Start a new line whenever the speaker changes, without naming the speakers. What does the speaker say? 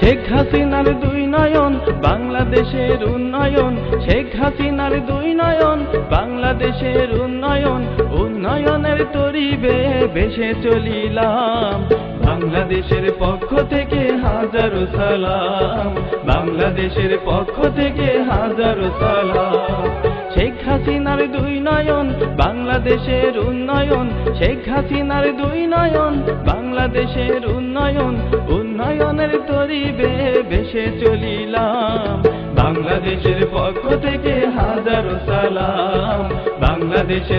শেখ হাসিনার দুই নয়ন বাংলাদেশের উন্নয়ন, শেখ হাসিনার দুই নয়ন বাংলাদেশের উন্নয়ন, উন্নয়নের তরি বেয়ে ভেসে চলিলাম। বাংলাদেশের পক্ষ থেকে হাজারো সালাম, বাংলাদেশের পক্ষ থেকে হাজারো সালাম। শেখ হাসিনার দুই নয়ন বাংলাদেশের উন্নয়ন, শেখ হাসিনার দুই নয়ন বাংলাদেশের উন্নয়ন, উন্নয়নের তরি বেয়ে ভেসে চলিলাম। বাংলাদেশের পক্ষ থেকে হাজারো সালাম, বাংলাদেশের